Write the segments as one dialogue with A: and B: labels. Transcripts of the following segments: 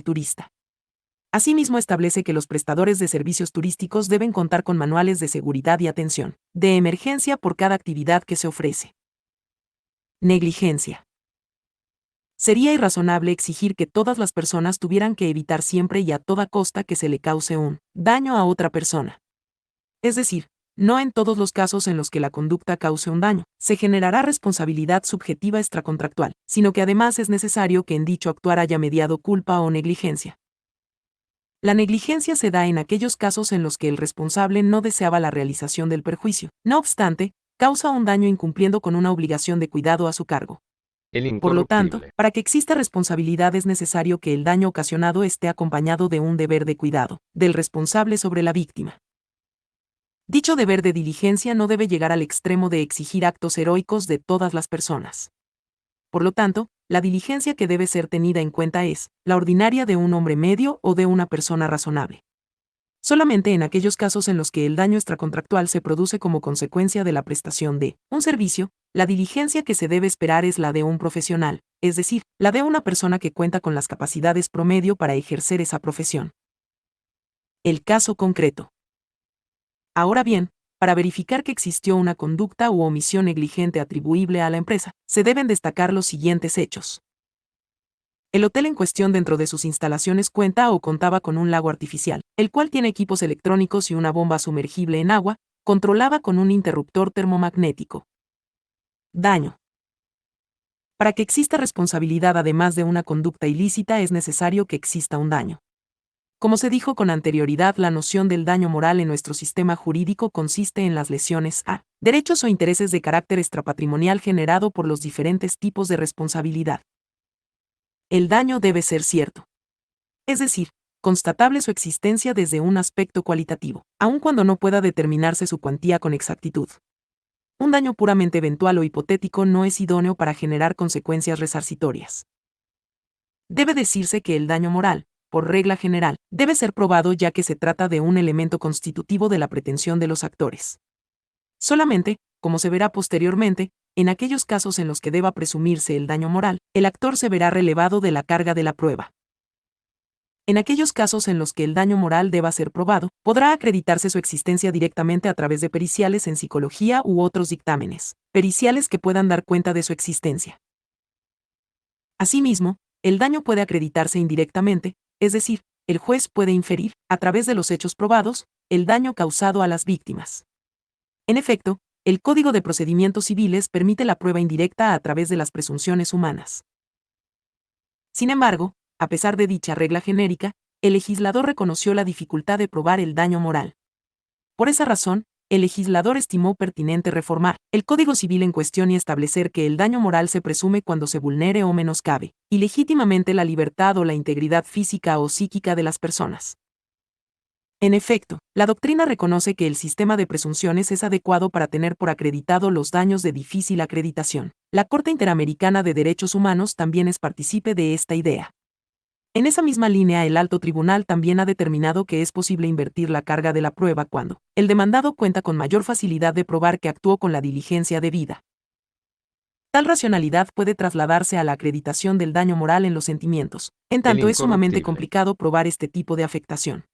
A: turista. Asimismo, establece que los prestadores de servicios turísticos deben contar con manuales de seguridad y atención de emergencia por cada actividad que se ofrece. Negligencia. Sería irrazonable exigir que todas las personas tuvieran que evitar siempre y a toda costa que se le cause un daño a otra persona. Es decir, no en todos los casos en los que la conducta cause un daño, se generará responsabilidad subjetiva extracontractual, sino que además es necesario que en dicho actuar haya mediado culpa o negligencia. La negligencia se da en aquellos casos en los que el responsable no deseaba la realización del perjuicio. No obstante, causa un daño incumpliendo con una obligación de cuidado a su cargo. Por lo tanto, para que exista responsabilidad es necesario que el daño ocasionado esté acompañado de un deber de cuidado del responsable sobre la víctima. Dicho deber de diligencia no debe llegar al extremo de exigir actos heroicos de todas las personas. Por lo tanto, la diligencia que debe ser tenida en cuenta es la ordinaria de un hombre medio o de una persona razonable. Solamente en aquellos casos en los que el daño extracontractual se produce como consecuencia de la prestación de un servicio, la diligencia que se debe esperar es la de un profesional, es decir, la de una persona que cuenta con las capacidades promedio para ejercer esa profesión. El caso concreto. Ahora bien, para verificar que existió una conducta u omisión negligente atribuible a la empresa, se deben destacar los siguientes hechos. El hotel en cuestión dentro de sus instalaciones cuenta o contaba con un lago artificial, el cual tiene equipos electrónicos y una bomba sumergible en agua, controlada con un interruptor termomagnético. Daño. Para que exista responsabilidad además de una conducta ilícita es necesario que exista un daño. Como se dijo con anterioridad, la noción del daño moral en nuestro sistema jurídico consiste en las lesiones a derechos o intereses de carácter extrapatrimonial generado por los diferentes tipos de responsabilidad. El daño debe ser cierto. Es decir, constatable su existencia desde un aspecto cualitativo, aun cuando no pueda determinarse su cuantía con exactitud. Un daño puramente eventual o hipotético no es idóneo para generar consecuencias resarcitorias. Debe decirse que el daño moral, por regla general, debe ser probado ya que se trata de un elemento constitutivo de la pretensión de los actores. Solamente, como se verá posteriormente, en aquellos casos en los que deba presumirse el daño moral, el actor se verá relevado de la carga de la prueba. En aquellos casos en los que el daño moral deba ser probado, podrá acreditarse su existencia directamente a través de periciales en psicología u otros dictámenes, periciales que puedan dar cuenta de su existencia. Asimismo, el daño puede acreditarse indirectamente, es decir, el juez puede inferir, a través de los hechos probados, el daño causado a las víctimas. En efecto, el Código de Procedimientos Civiles permite la prueba indirecta a través de las presunciones humanas. Sin embargo, a pesar de dicha regla genérica, el legislador reconoció la dificultad de probar el daño moral. Por esa razón, el legislador estimó pertinente reformar el Código Civil en cuestión y establecer que el daño moral se presume cuando se vulnere o menoscabe ilegítimamente la libertad o la integridad física o psíquica de las personas. En efecto, la doctrina reconoce que el sistema de presunciones es adecuado para tener por acreditado los daños de difícil acreditación. La Corte Interamericana de Derechos Humanos también es partícipe de esta idea. En esa misma línea, el alto tribunal también ha determinado que es posible invertir la carga de la prueba cuando el demandado cuenta con mayor facilidad de probar que actuó con la diligencia debida. Tal racionalidad puede trasladarse a la acreditación del daño moral en los sentimientos, en tanto es sumamente complicado probar este tipo de afectación.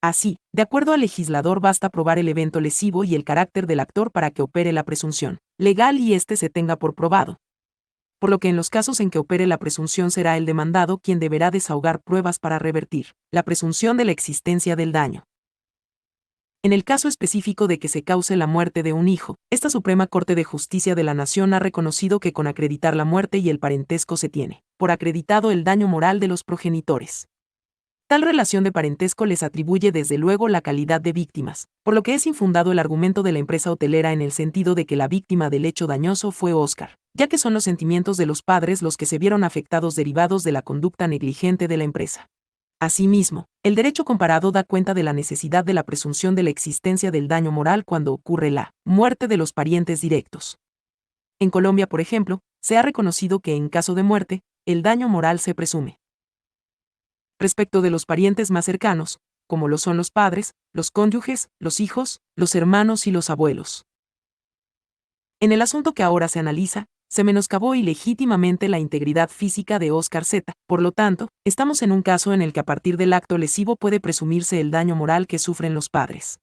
A: Así, de acuerdo al legislador, basta probar el evento lesivo y el carácter del actor para que opere la presunción legal y éste se tenga por probado. Por lo que en los casos en que opere la presunción será el demandado quien deberá desahogar pruebas para revertir la presunción de la existencia del daño. En el caso específico de que se cause la muerte de un hijo, esta Suprema Corte de Justicia de la Nación ha reconocido que con acreditar la muerte y el parentesco se tiene por acreditado el daño moral de los progenitores. Tal relación de parentesco les atribuye desde luego la calidad de víctimas, por lo que es infundado el argumento de la empresa hotelera en el sentido de que la víctima del hecho dañoso fue Oscar, ya que son los sentimientos de los padres los que se vieron afectados derivados de la conducta negligente de la empresa. Asimismo, el derecho comparado da cuenta de la necesidad de la presunción de la existencia del daño moral cuando ocurre la muerte de los parientes directos. En Colombia, por ejemplo, se ha reconocido que en caso de muerte, el daño moral se presume. Respecto de los parientes más cercanos, como lo son los padres, los cónyuges, los hijos, los hermanos y los abuelos. En el asunto que ahora se analiza, se menoscabó ilegítimamente la integridad física de Oscar Z. Por lo tanto, estamos en un caso en el que a partir del acto lesivo puede presumirse el daño moral que sufren los padres.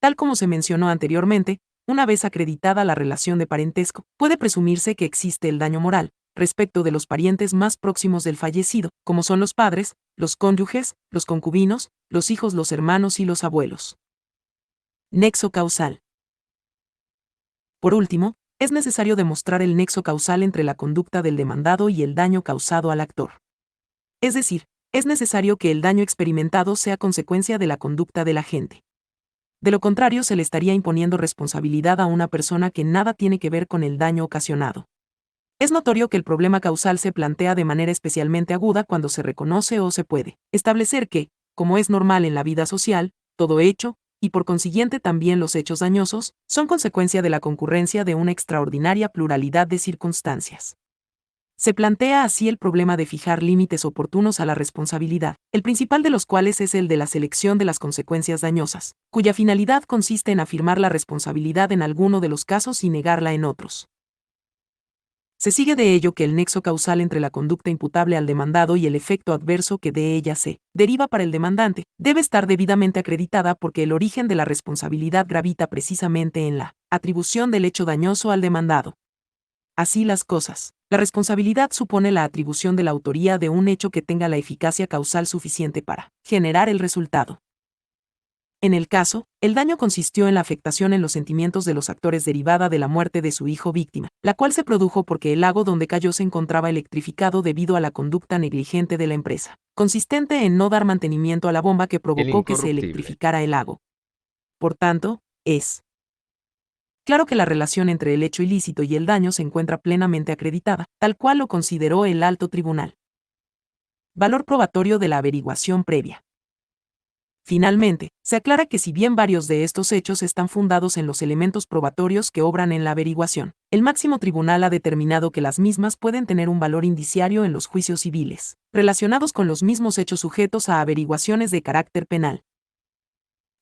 A: Tal como se mencionó anteriormente, una vez acreditada la relación de parentesco, puede presumirse que existe el daño moral respecto de los parientes más próximos del fallecido, como son los padres, los cónyuges, los concubinos, los hijos, los hermanos y los abuelos. Nexo causal. Por último, es necesario demostrar el nexo causal entre la conducta del demandado y el daño causado al actor. Es decir, es necesario que el daño experimentado sea consecuencia de la conducta del agente. De lo contrario, se le estaría imponiendo responsabilidad a una persona que nada tiene que ver con el daño ocasionado. Es notorio que el problema causal se plantea de manera especialmente aguda cuando se reconoce o se puede establecer que, como es normal en la vida social, todo hecho, y por consiguiente también los hechos dañosos, son consecuencia de la concurrencia de una extraordinaria pluralidad de circunstancias. Se plantea así el problema de fijar límites oportunos a la responsabilidad, el principal de los cuales es el de la selección de las consecuencias dañosas, cuya finalidad consiste en afirmar la responsabilidad en alguno de los casos y negarla en otros. Se sigue de ello que el nexo causal entre la conducta imputable al demandado y el efecto adverso que de ella se deriva para el demandante debe estar debidamente acreditada porque el origen de la responsabilidad gravita precisamente en la atribución del hecho dañoso al demandado. Así las cosas, la responsabilidad supone la atribución de la autoría de un hecho que tenga la eficacia causal suficiente para generar el resultado. En el caso, el daño consistió en la afectación en los sentimientos de los actores derivada de la muerte de su hijo víctima, la cual se produjo porque el lago donde cayó se encontraba electrificado debido a la conducta negligente de la empresa, consistente en no dar mantenimiento a la bomba que
B: El
A: provocó que se
B: incorruptible.
A: electrificara el lago. Por tanto, es claro que la relación entre el hecho ilícito y el daño se encuentra plenamente acreditada, tal cual lo consideró el alto tribunal. Valor probatorio de la averiguación previa. Finalmente, se aclara que si bien varios de estos hechos están fundados en los elementos probatorios que obran en la averiguación, el máximo tribunal ha determinado que las mismas pueden tener un valor indiciario en los juicios civiles, relacionados con los mismos hechos sujetos a averiguaciones de carácter penal.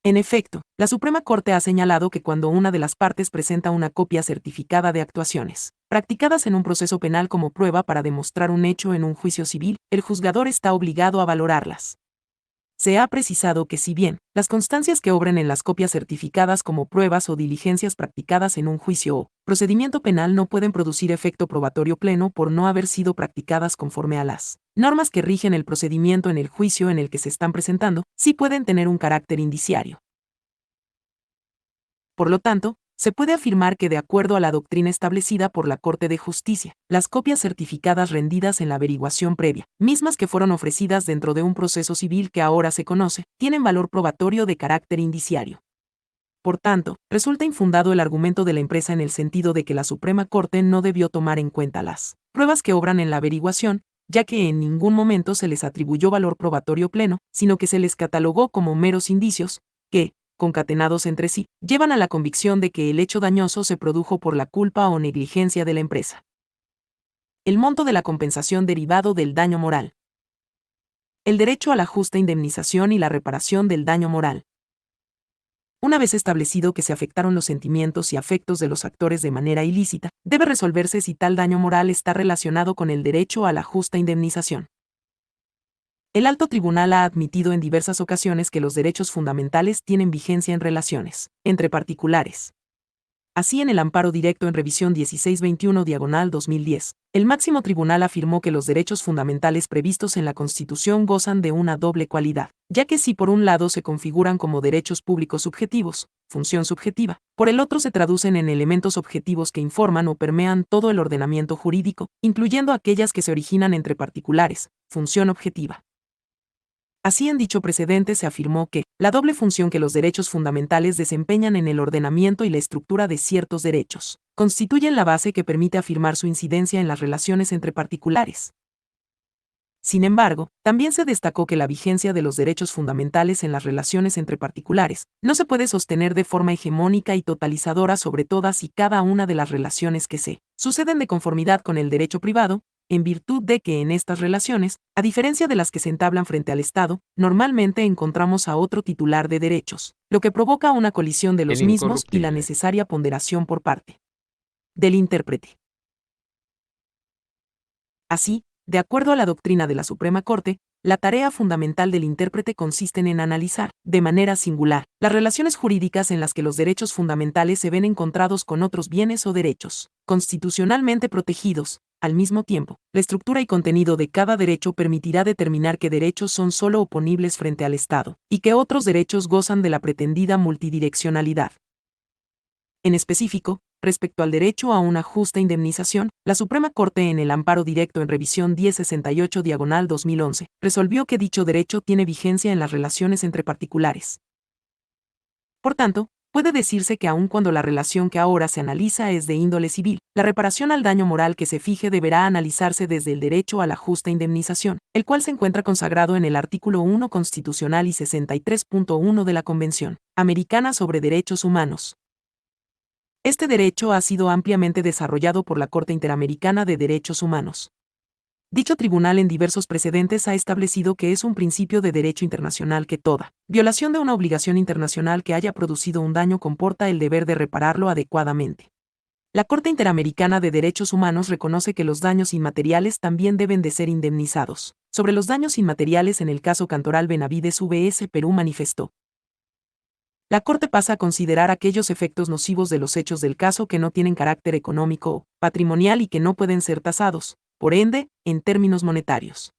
A: En efecto, la Suprema Corte ha señalado que cuando una de las partes presenta una copia certificada de actuaciones, practicadas en un proceso penal como prueba para demostrar un hecho en un juicio civil, el juzgador está obligado a valorarlas. Se ha precisado que si bien las constancias que obren en las copias certificadas como pruebas o diligencias practicadas en un juicio o procedimiento penal no pueden producir efecto probatorio pleno por no haber sido practicadas conforme a las normas que rigen el procedimiento en el juicio en el que se están presentando, sí pueden tener un carácter indiciario. Por lo tanto, se puede afirmar que de acuerdo a la doctrina establecida por la Corte de Justicia, las copias certificadas rendidas en la averiguación previa, mismas que fueron ofrecidas dentro de un proceso civil que ahora se conoce, tienen valor probatorio de carácter indiciario. Por tanto, resulta infundado el argumento de la empresa en el sentido de que la Suprema Corte no debió tomar en cuenta las pruebas que obran en la averiguación, ya que en ningún momento se les atribuyó valor probatorio pleno, sino que se les catalogó como meros indicios, que, concatenados entre sí, llevan a la convicción de que el hecho dañoso se produjo por la culpa o negligencia de la empresa. El monto de la compensación derivado del daño moral. El derecho a la justa indemnización y la reparación del daño moral. Una vez establecido que se afectaron los sentimientos y afectos de los actores de manera ilícita, debe resolverse si tal daño moral está relacionado con el derecho a la justa indemnización. El alto tribunal ha admitido en diversas ocasiones que los derechos fundamentales tienen vigencia en relaciones entre particulares. Así, en el amparo directo en revisión 1621/2010, el máximo tribunal afirmó que los derechos fundamentales previstos en la Constitución gozan de una doble cualidad, ya que si por un lado se configuran como derechos públicos subjetivos, función subjetiva, por el otro se traducen en elementos objetivos que informan o permean todo el ordenamiento jurídico, incluyendo aquellas que se originan entre particulares, función objetiva. Así, en dicho precedente se afirmó que la doble función que los derechos fundamentales desempeñan en el ordenamiento y la estructura de ciertos derechos constituyen la base que permite afirmar su incidencia en las relaciones entre particulares. Sin embargo, también se destacó que la vigencia de los derechos fundamentales en las relaciones entre particulares no se puede sostener de forma hegemónica y totalizadora sobre todas y cada una de las relaciones que se suceden de conformidad con el derecho privado, en virtud de que en estas relaciones, a diferencia de las que se entablan frente al Estado, normalmente encontramos a otro titular de derechos, lo que provoca una colisión de
B: El
A: los mismos y la
B: incorruptible.
A: necesaria ponderación por parte del intérprete. Así, de acuerdo a la doctrina de la Suprema Corte, la tarea fundamental del intérprete consiste en analizar, de manera singular, las relaciones jurídicas en las que los derechos fundamentales se ven encontrados con otros bienes o derechos, constitucionalmente protegidos. Al mismo tiempo, la estructura y contenido de cada derecho permitirá determinar qué derechos son solo oponibles frente al Estado, y qué otros derechos gozan de la pretendida multidireccionalidad. En específico, respecto al derecho a una justa indemnización, la Suprema Corte en el amparo directo en revisión 1068/2011 resolvió que dicho derecho tiene vigencia en las relaciones entre particulares. Por tanto, puede decirse que aun cuando la relación que ahora se analiza es de índole civil, la reparación al daño moral que se fije deberá analizarse desde el derecho a la justa indemnización, el cual se encuentra consagrado en el artículo 1 constitucional y 63.1 de la Convención Americana sobre Derechos Humanos. Este derecho ha sido ampliamente desarrollado por la Corte Interamericana de Derechos Humanos. Dicho tribunal en diversos precedentes ha establecido que es un principio de derecho internacional que toda violación de una obligación internacional que haya producido un daño comporta el deber de repararlo adecuadamente. La Corte Interamericana de Derechos Humanos reconoce que los daños inmateriales también deben de ser indemnizados. Sobre los daños inmateriales en el caso Cantoral Benavides vs. Perú manifestó: la Corte pasa a considerar aquellos efectos nocivos de los hechos del caso que no tienen carácter económico o patrimonial y que no pueden ser tasados, por ende, en términos monetarios.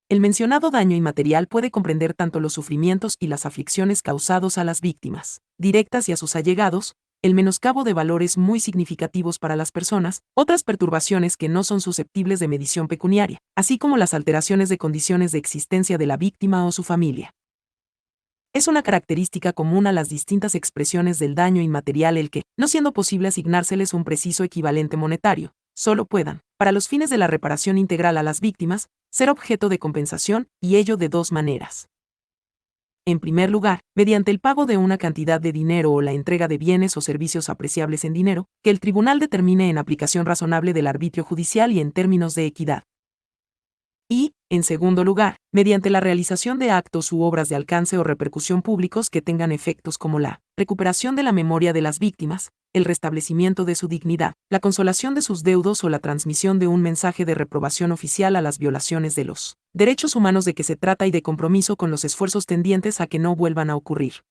A: El mencionado daño inmaterial puede comprender tanto los sufrimientos y las aflicciones causados a las víctimas, directas y a sus allegados, el menoscabo de valores muy significativos para las personas, otras perturbaciones que no son susceptibles de medición pecuniaria, así como las alteraciones de condiciones de existencia de la víctima o su familia. Es una característica común a las distintas expresiones del daño inmaterial el que, no siendo posible asignárseles un preciso equivalente monetario, solo puedan, para los fines de la reparación integral a las víctimas, ser objeto de compensación, y ello de dos maneras. En primer lugar, mediante el pago de una cantidad de dinero o la entrega de bienes o servicios apreciables en dinero, que el tribunal determine en aplicación razonable del arbitrio judicial y en términos de equidad. Y, en segundo lugar, mediante la realización de actos u obras de alcance o repercusión públicos que tengan efectos como la recuperación de la memoria de las víctimas, el restablecimiento de su dignidad, la consolación de sus deudos o la transmisión de un mensaje de reprobación oficial a las violaciones de los derechos humanos de que se trata y de compromiso con los esfuerzos tendientes a que no vuelvan a ocurrir.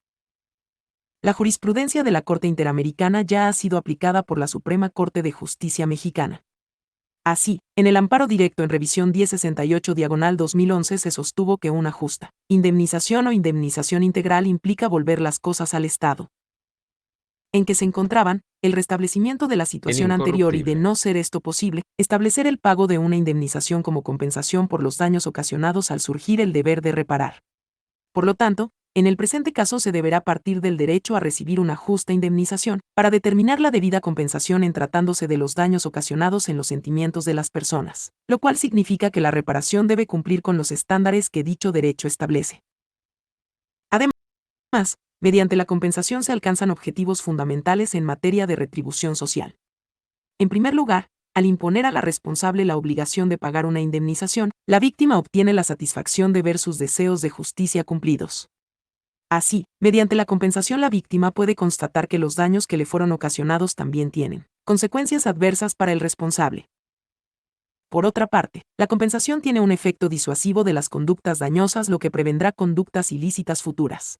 A: La jurisprudencia de la Corte Interamericana ya ha sido aplicada por la Suprema Corte de Justicia Mexicana. Así, en el amparo directo en revisión 1068/2011 se sostuvo que una justa indemnización o indemnización integral implica volver las cosas al estado en que se encontraban, el restablecimiento de la situación anterior y de no ser esto posible, establecer el pago de una indemnización como compensación por los daños ocasionados al surgir el deber de reparar. Por lo tanto, en el presente caso se deberá partir del derecho a recibir una justa indemnización, para determinar la debida compensación en tratándose de los daños ocasionados en los sentimientos de las personas, lo cual significa que la reparación debe cumplir con los estándares que dicho derecho establece. Además, mediante la compensación se alcanzan objetivos fundamentales en materia de retribución social. En primer lugar, al imponer a la responsable la obligación de pagar una indemnización, la víctima obtiene la satisfacción de ver sus deseos de justicia cumplidos. Así, mediante la compensación la víctima puede constatar que los daños que le fueron ocasionados también tienen consecuencias adversas para el responsable. Por otra parte, la compensación tiene un efecto disuasivo de las conductas dañosas, lo que prevendrá conductas ilícitas futuras.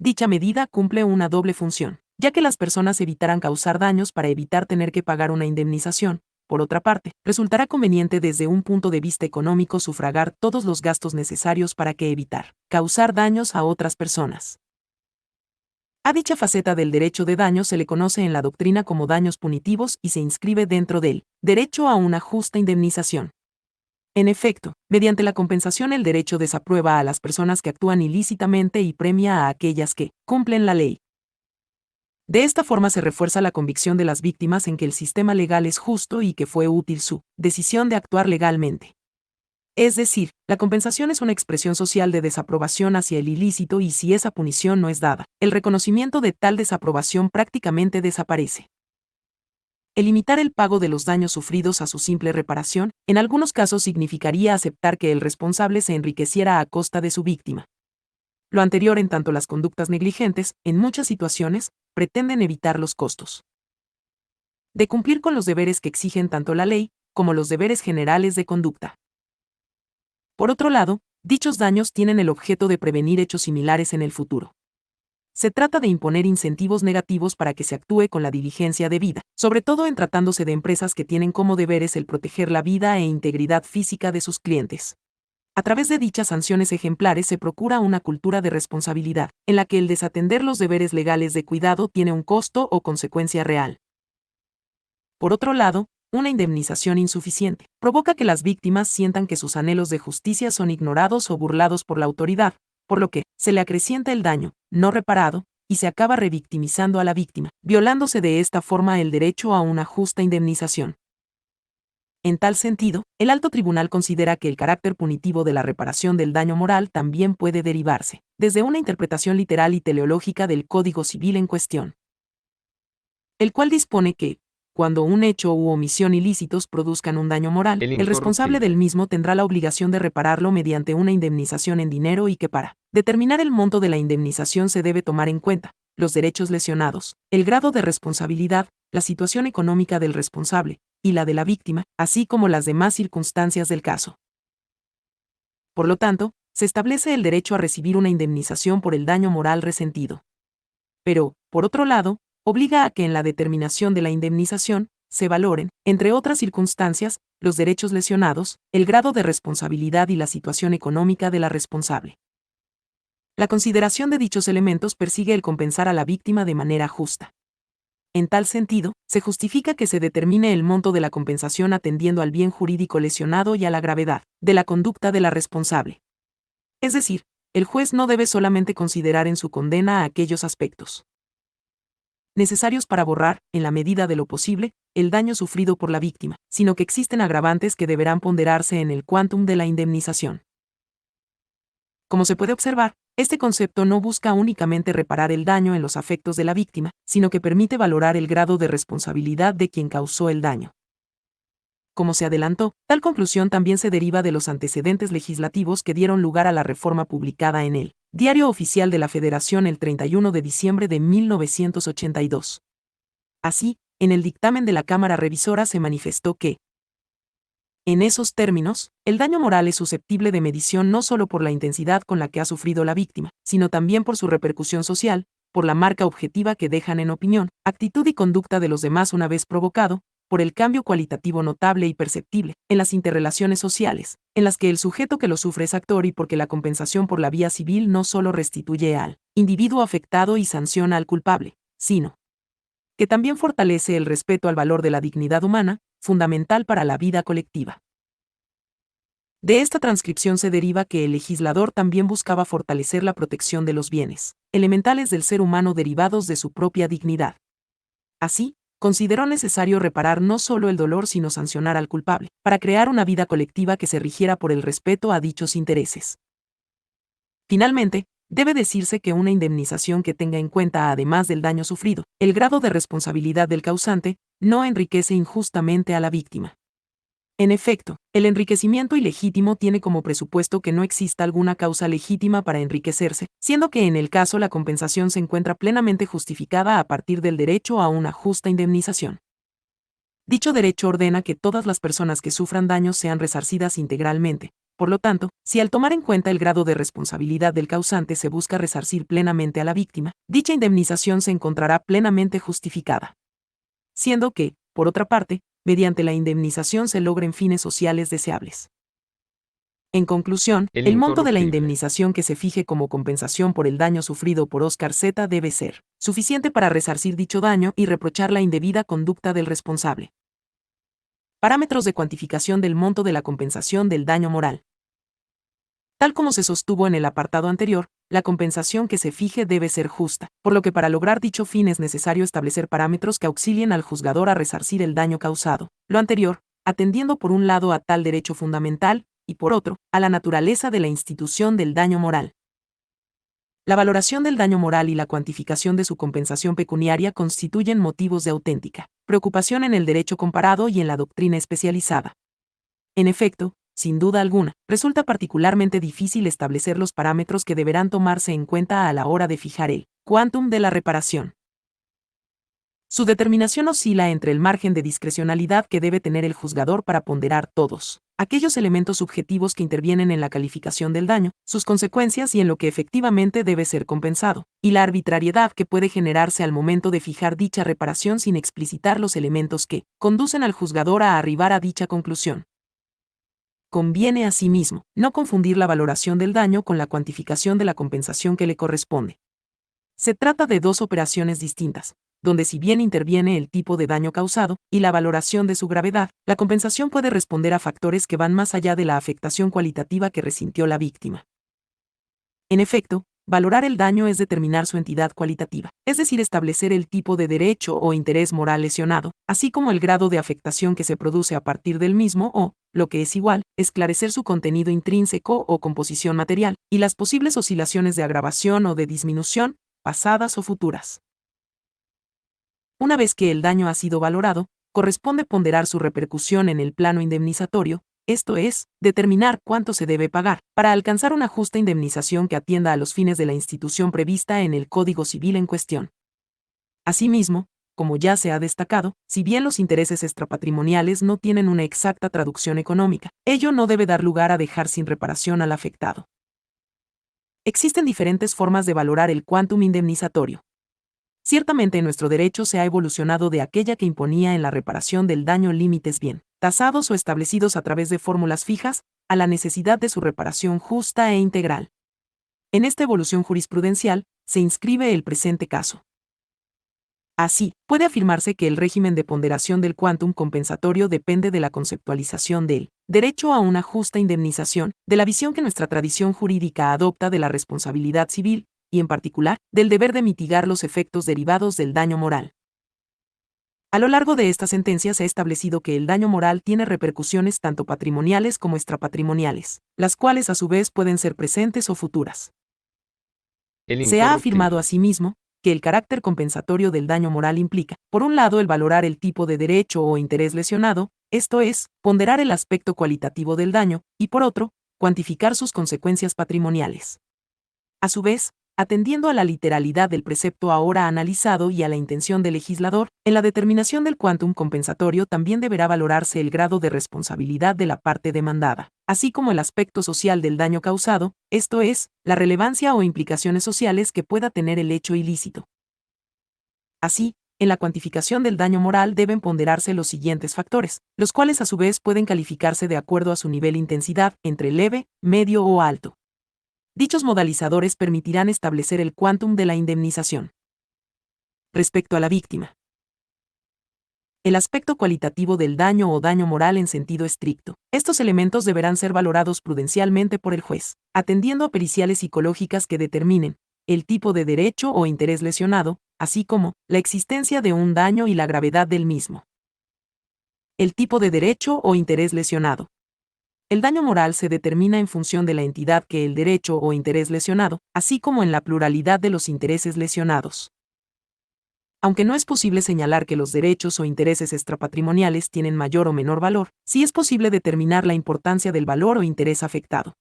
A: Dicha medida cumple una doble función, ya que las personas evitarán causar daños para evitar tener que pagar una indemnización. Por otra parte, resultará conveniente desde un punto de vista económico sufragar todos los gastos necesarios para que evitar causar daños a otras personas. A dicha faceta del derecho de daño se le conoce en la doctrina como daños punitivos y se inscribe dentro del derecho a una justa indemnización. En efecto, mediante la compensación el derecho desaprueba a las personas que actúan ilícitamente y premia a aquellas que cumplen la ley. De esta forma se refuerza la convicción de las víctimas en que el sistema legal es justo y que fue útil su decisión de actuar legalmente. Es decir, la compensación es una expresión social de desaprobación hacia el ilícito y si esa punición no es dada, el reconocimiento de tal desaprobación prácticamente desaparece. El limitar el pago de los daños sufridos a su simple reparación, en algunos casos significaría aceptar que el responsable se enriqueciera a costa de su víctima. Lo anterior en tanto las conductas negligentes, en muchas situaciones, pretenden evitar los costos de cumplir con los deberes que exigen tanto la ley como los deberes generales de conducta. Por otro lado, dichos daños tienen el objeto de prevenir hechos similares en el futuro. Se trata de imponer incentivos negativos para que se actúe con la diligencia debida, sobre todo en tratándose de empresas que tienen como deberes el proteger la vida e integridad física de sus clientes. A través de dichas sanciones ejemplares se procura una cultura de responsabilidad, en la que el desatender los deberes legales de cuidado tiene un costo o consecuencia real. Por otro lado, una indemnización insuficiente provoca que las víctimas sientan que sus anhelos de justicia son ignorados o burlados por la autoridad, por lo que se le acrecienta el daño no reparado y se acaba revictimizando a la víctima, violándose de esta forma el derecho a una justa indemnización. En tal sentido, el alto tribunal considera que el carácter punitivo de la reparación del daño moral también puede derivarse desde una interpretación literal y teleológica del Código Civil en cuestión, el cual dispone que, cuando un hecho u omisión ilícitos produzcan un daño moral, el responsable del mismo tendrá la obligación de repararlo mediante una indemnización en dinero y que para determinar el monto de la indemnización se debe tomar en cuenta los derechos lesionados, el grado de responsabilidad, la situación económica del responsable y la de la víctima, así como las demás circunstancias del caso. Por lo tanto, se establece el derecho a recibir una indemnización por el daño moral resentido. Pero, por otro lado, obliga a que en la determinación de la indemnización se valoren, entre otras circunstancias, los derechos lesionados, el grado de responsabilidad y la situación económica de la responsable. La consideración de dichos elementos persigue el compensar a la víctima de manera justa. En tal sentido, se justifica que se determine el monto de la compensación atendiendo al bien jurídico lesionado y a la gravedad de la conducta de la responsable. Es decir, el juez no debe solamente considerar en su condena aquellos aspectos necesarios para borrar, en la medida de lo posible, el daño sufrido por la víctima, sino que existen agravantes que deberán ponderarse en el quantum de la indemnización. Como se puede observar, este concepto no busca únicamente reparar el daño en los afectos de la víctima, sino que permite valorar el grado de responsabilidad de quien causó el daño. Como se adelantó, tal conclusión también se deriva de los antecedentes legislativos que dieron lugar a la reforma publicada en el Diario Oficial de la Federación el 31 de diciembre de 1982. Así, en el dictamen de la Cámara Revisora se manifestó que, en esos términos, el daño moral es susceptible de medición no solo por la intensidad con la que ha sufrido la víctima, sino también por su repercusión social, por la marca objetiva que dejan en opinión, actitud y conducta de los demás una vez provocado, por el cambio cualitativo notable y perceptible en las interrelaciones sociales, en las que el sujeto que lo sufre es actor y porque la compensación por la vía civil no solo restituye al individuo afectado y sanciona al culpable, sino que también fortalece el respeto al valor de la dignidad humana, fundamental para la vida colectiva. De esta transcripción se deriva que el legislador también buscaba fortalecer la protección de los bienes elementales del ser humano derivados de su propia dignidad. Así, consideró necesario reparar no solo el dolor sino sancionar al culpable, para crear una vida colectiva que se rigiera por el respeto a dichos intereses. Finalmente, debe decirse que una indemnización que tenga en cuenta, además del daño sufrido, el grado de responsabilidad del causante, no enriquece injustamente a la víctima. En efecto, el enriquecimiento ilegítimo tiene como presupuesto que no exista alguna causa legítima para enriquecerse, siendo que en el caso la compensación se encuentra plenamente justificada a partir del derecho a una justa indemnización. Dicho derecho ordena que todas las personas que sufran daños sean resarcidas integralmente. Por lo tanto, si al tomar en cuenta el grado de responsabilidad del causante se busca resarcir plenamente a la víctima, dicha indemnización se encontrará plenamente justificada. Siendo que, por otra parte, mediante la indemnización se logren fines sociales deseables. En conclusión, el monto de la indemnización que se fije como compensación por el daño sufrido por Óscar Z debe ser suficiente para resarcir dicho daño y reprochar la indebida conducta del responsable. Parámetros de cuantificación del monto de la compensación del daño moral. Tal como se sostuvo en el apartado anterior, la compensación que se fije debe ser justa, por lo que para lograr dicho fin es necesario establecer parámetros que auxilien al juzgador a resarcir el daño causado. Lo anterior, atendiendo por un lado a tal derecho fundamental, y por otro, a la naturaleza de la institución del daño moral. La valoración del daño moral y la cuantificación de su compensación pecuniaria constituyen motivos de auténtica preocupación en el derecho comparado y en la doctrina especializada. En efecto, sin duda alguna, resulta particularmente difícil establecer los parámetros que deberán tomarse en cuenta a la hora de fijar el quantum de la reparación. Su determinación oscila entre el margen de discrecionalidad que debe tener el juzgador para ponderar todos aquellos elementos subjetivos que intervienen en la calificación del daño, sus consecuencias y en lo que efectivamente debe ser compensado, y la arbitrariedad que puede generarse al momento de fijar dicha reparación sin explicitar los elementos que conducen al juzgador a arribar a dicha conclusión. Conviene asimismo no confundir la valoración del daño con la cuantificación de la compensación que le corresponde. Se trata de dos operaciones distintas, donde si bien interviene el tipo de daño causado y la valoración de su gravedad, la compensación puede responder a factores que van más allá de la afectación cualitativa que resintió la víctima. En efecto, valorar el daño es determinar su entidad cualitativa, es decir, establecer el tipo de derecho o interés moral lesionado, así como el grado de afectación que se produce a partir del mismo o, lo que es igual, esclarecer su contenido intrínseco o composición material, y las posibles oscilaciones de agravación o de disminución, pasadas o futuras. Una vez que el daño ha sido valorado, corresponde ponderar su repercusión en el plano indemnizatorio, esto es, determinar cuánto se debe pagar, para alcanzar una justa indemnización que atienda a los fines de la institución prevista en el Código Civil en cuestión. Asimismo, como ya se ha destacado, si bien los intereses extrapatrimoniales no tienen una exacta traducción económica, ello no debe dar lugar a dejar sin reparación al afectado. Existen diferentes formas de valorar el quantum indemnizatorio. Ciertamente nuestro derecho se ha evolucionado de aquella que imponía en la reparación del daño límites bien tasados o establecidos a través de fórmulas fijas, a la necesidad de su reparación justa e integral. En esta evolución jurisprudencial, se inscribe el presente caso. Así, puede afirmarse que el régimen de ponderación del quantum compensatorio depende de la conceptualización del derecho a una justa indemnización, de la visión que nuestra tradición jurídica adopta de la responsabilidad civil, y en particular, del deber de mitigar los efectos derivados del daño moral. A lo largo de esta sentencia se ha establecido que el daño moral tiene repercusiones tanto patrimoniales como extrapatrimoniales, las cuales a su vez pueden ser presentes o futuras. Se ha afirmado asimismo que el carácter compensatorio del daño moral implica, por un lado, el valorar el tipo de derecho o interés lesionado, esto es, ponderar el aspecto cualitativo del daño, y por otro, cuantificar sus consecuencias patrimoniales. A su vez, atendiendo a la literalidad del precepto ahora analizado y a la intención del legislador, en la determinación del quantum compensatorio también deberá valorarse el grado de responsabilidad de la parte demandada, así como el aspecto social del daño causado, esto es, la relevancia o implicaciones sociales que pueda tener el hecho ilícito. Así, en la cuantificación del daño moral deben ponderarse los siguientes factores, los cuales a su vez pueden calificarse de acuerdo a su nivel de intensidad, entre leve, medio o alto. Dichos modalizadores permitirán establecer el quantum de la indemnización. Respecto a la víctima. El aspecto cualitativo del daño o daño moral en sentido estricto. Estos elementos deberán ser valorados prudencialmente por el juez, atendiendo a periciales psicológicas que determinen el tipo de derecho o interés lesionado, así como la existencia de un daño y la gravedad del mismo. El tipo de derecho o interés lesionado. El daño moral se determina en función de la entidad que el derecho o interés lesionado, así como en la pluralidad de los intereses lesionados. Aunque no es posible señalar que los derechos o intereses extrapatrimoniales tienen mayor o menor valor, sí es posible determinar la importancia del valor o interés afectado.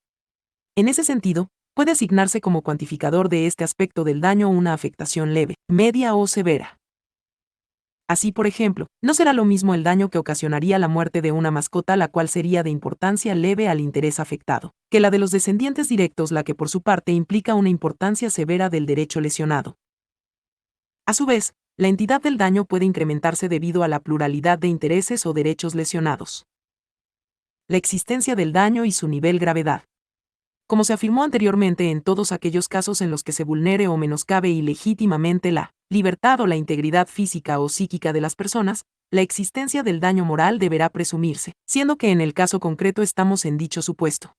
A: En ese sentido, puede asignarse como cuantificador de este aspecto del daño una afectación leve, media o severa. Así, por ejemplo, no será lo mismo el daño que ocasionaría la muerte de una mascota, la cual sería de importancia leve al interés afectado, que la de los descendientes directos, la que por su parte implica una importancia severa del derecho lesionado. A su vez, la entidad del daño puede incrementarse debido a la pluralidad de intereses o derechos lesionados. La existencia del daño y su nivel gravedad. Como se afirmó anteriormente, en todos aquellos casos en los que se vulnere o menoscabe ilegítimamente la libertad o la integridad física o psíquica de las personas, la existencia del daño moral deberá presumirse, siendo que en el caso concreto estamos en dicho supuesto.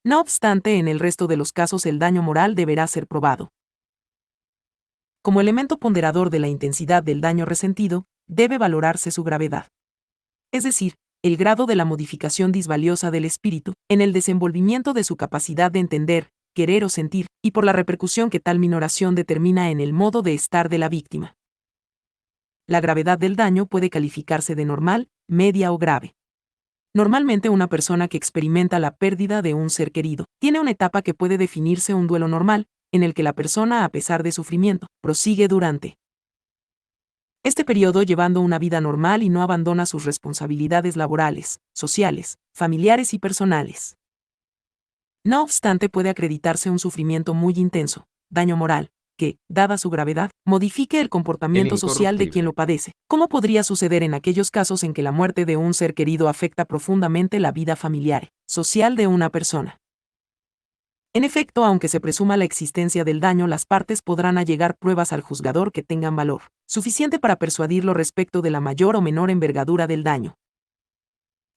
A: No obstante, en el resto de los casos el daño moral deberá ser probado. Como elemento ponderador de la intensidad del daño resentido, debe valorarse su gravedad. Es decir, el grado de la modificación disvaliosa del espíritu, en el desenvolvimiento de su capacidad de entender, querer o sentir, y por la repercusión que tal minoración determina en el modo de estar de la víctima. La gravedad del daño puede calificarse de normal, media o grave. Normalmente una persona que experimenta la pérdida de un ser querido tiene una etapa que puede definirse un duelo normal, en el que la persona, a pesar de sufrimiento, prosigue durante este periodo llevando una vida normal y no abandona sus responsabilidades laborales, sociales, familiares y personales. No obstante, puede acreditarse un sufrimiento muy intenso, daño moral, que, dada su gravedad, modifique el
B: El
A: comportamiento social de quien lo
B: incorruptible.
A: padece. ¿Cómo podría suceder en aquellos casos en que la muerte de un ser querido afecta profundamente la vida familiar, social de una persona? En efecto, aunque se presuma la existencia del daño, las partes podrán allegar pruebas al juzgador que tengan valor suficiente para persuadirlo respecto de la mayor o menor envergadura del daño.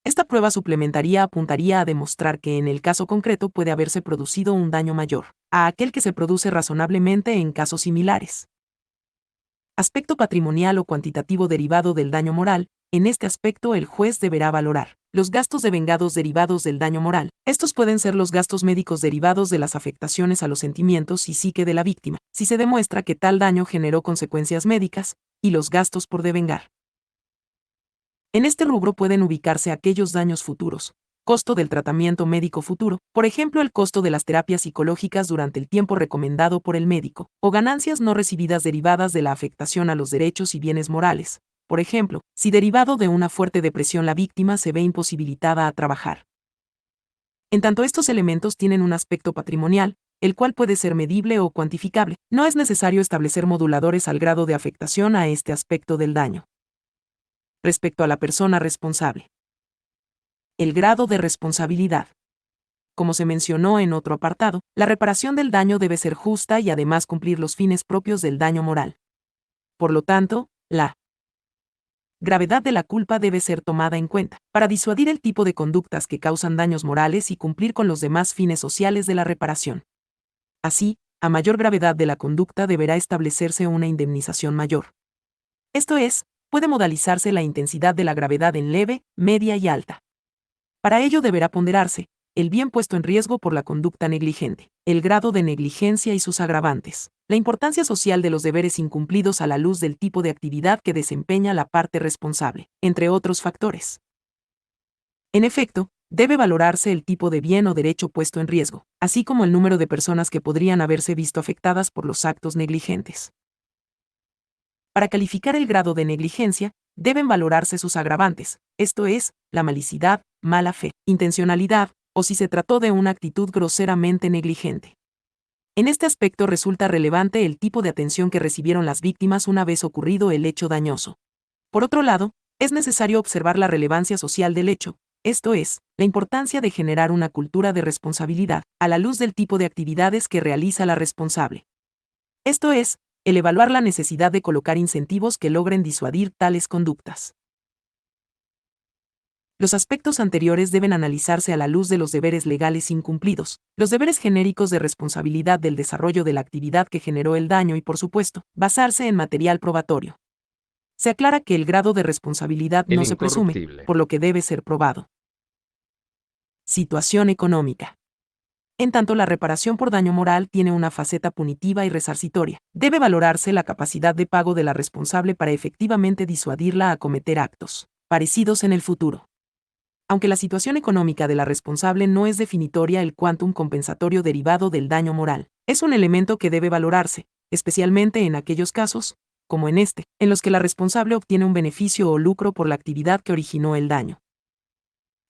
A: Esta prueba suplementaria apuntaría a demostrar que en el caso concreto puede haberse producido un daño mayor a aquel que se produce razonablemente en casos similares. Aspecto patrimonial o cuantitativo derivado del daño moral. En este aspecto el juez deberá valorar los gastos devengados derivados del daño moral. Estos pueden ser los gastos médicos derivados de las afectaciones a los sentimientos y psique de la víctima, si se demuestra que tal daño generó consecuencias médicas, y los gastos por devengar. En este rubro pueden ubicarse aquellos daños futuros, costo del tratamiento médico futuro, por ejemplo el costo de las terapias psicológicas durante el tiempo recomendado por el médico, o ganancias no recibidas derivadas de la afectación a los derechos y bienes morales, por ejemplo, si derivado de una fuerte depresión la víctima se ve imposibilitada a trabajar. En tanto estos elementos tienen un aspecto patrimonial, el cual puede ser medible o cuantificable, no es necesario establecer moduladores al grado de afectación a este aspecto del daño. Respecto a la persona responsable. El grado de responsabilidad. Como se mencionó en otro apartado, la reparación del daño debe ser justa y además cumplir los fines propios del daño moral. Por lo tanto, la gravedad de la culpa debe ser tomada en cuenta, para disuadir el tipo de conductas que causan daños morales y cumplir con los demás fines sociales de la reparación. Así, a mayor gravedad de la conducta deberá establecerse una indemnización mayor. Esto es, puede modalizarse la intensidad de la gravedad en leve, media y alta. Para ello deberá ponderarse el bien puesto en riesgo por la conducta negligente, el grado de negligencia y sus agravantes, la importancia social de los deberes incumplidos a la luz del tipo de actividad que desempeña la parte responsable, entre otros factores. En efecto, debe valorarse el tipo de bien o derecho puesto en riesgo, así como el número de personas que podrían haberse visto afectadas por los actos negligentes. Para calificar el grado de negligencia, deben valorarse sus agravantes, esto es, la malicidad, mala fe, intencionalidad, o si se trató de una actitud groseramente negligente. En este aspecto resulta relevante el tipo de atención que recibieron las víctimas una vez ocurrido el hecho dañoso. Por otro lado, es necesario observar la relevancia social del hecho, esto es, la importancia de generar una cultura de responsabilidad, a la luz del tipo de actividades que realiza la responsable. Esto es, el evaluar la necesidad de colocar incentivos que logren disuadir tales conductas. Los aspectos anteriores deben analizarse a la luz de los deberes legales incumplidos, los deberes genéricos de responsabilidad del desarrollo de la actividad que generó el daño y, por supuesto, basarse en material probatorio. Se aclara que el grado de responsabilidad
B: El
A: no se presume,
B: incorruptible.
A: por lo que debe ser probado. Situación económica. En tanto la reparación por daño moral tiene una faceta punitiva y resarcitoria, debe valorarse la capacidad de pago de la responsable para efectivamente disuadirla a cometer actos parecidos en el futuro. Aunque la situación económica de la responsable no es definitoria, el quantum compensatorio derivado del daño moral es un elemento que debe valorarse, especialmente en aquellos casos, como en este, en los que la responsable obtiene un beneficio o lucro por la actividad que originó el daño.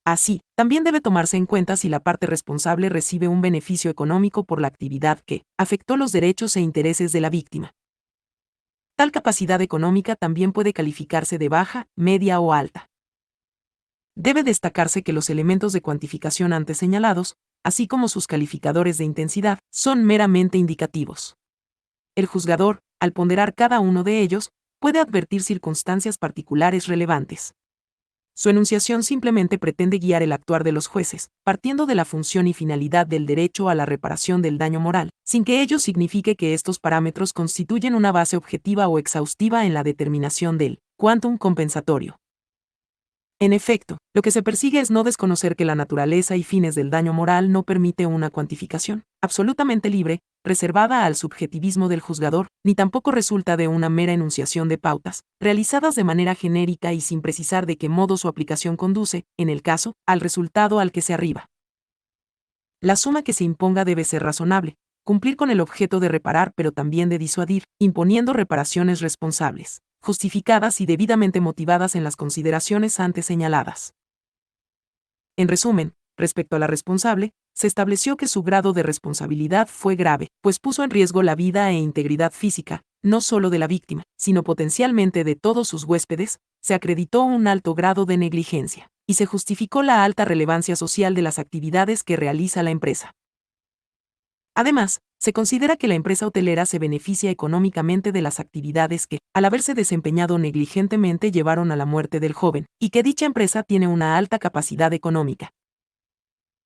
A: Así, también debe tomarse en cuenta si la parte responsable recibe un beneficio económico por la actividad que afectó los derechos e intereses de la víctima. Tal capacidad económica también puede calificarse de baja, media o alta. Debe destacarse que los elementos de cuantificación antes señalados, así como sus calificadores de intensidad, son meramente indicativos. El juzgador, al ponderar cada uno de ellos, puede advertir circunstancias particulares relevantes. Su enunciación simplemente pretende guiar el actuar de los jueces, partiendo de la función y finalidad del derecho a la reparación del daño moral, sin que ello signifique que estos parámetros constituyen una base objetiva o exhaustiva en la determinación del quantum compensatorio. En efecto, lo que se persigue es no desconocer que la naturaleza y fines del daño moral no permite una cuantificación absolutamente libre, reservada al subjetivismo del juzgador, ni tampoco resulta de una mera enunciación de pautas, realizadas de manera genérica y sin precisar de qué modo su aplicación conduce, en el caso, al resultado al que se arriba. La suma que se imponga debe ser razonable, cumplir con el objeto de reparar pero también de disuadir, imponiendo reparaciones responsables, justificadas y debidamente motivadas en las consideraciones antes señaladas. En resumen, respecto a la responsable, se estableció que su grado de responsabilidad fue grave, pues puso en riesgo la vida e integridad física, no solo de la víctima, sino potencialmente de todos sus huéspedes, se acreditó un alto grado de negligencia, y se justificó la alta relevancia social de las actividades que realiza la empresa. Además, se considera que la empresa hotelera se beneficia económicamente de las actividades que, al haberse desempeñado negligentemente, llevaron a la muerte del joven, y que dicha empresa tiene una alta capacidad económica.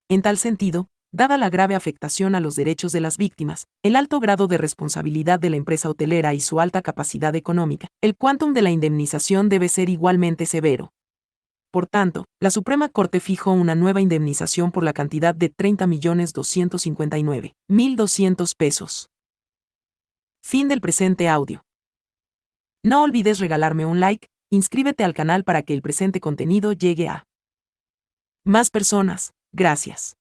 A: En tal sentido, dada la grave afectación a los derechos de las víctimas, el alto grado de responsabilidad de la empresa hotelera y su alta capacidad económica, el quantum de la indemnización debe ser igualmente severo. Por tanto, la Suprema Corte fijó una nueva indemnización por la cantidad de 30.259.200 pesos. Fin del presente audio. No olvides regalarme un like, inscríbete al canal para que el presente contenido llegue a más personas. Gracias.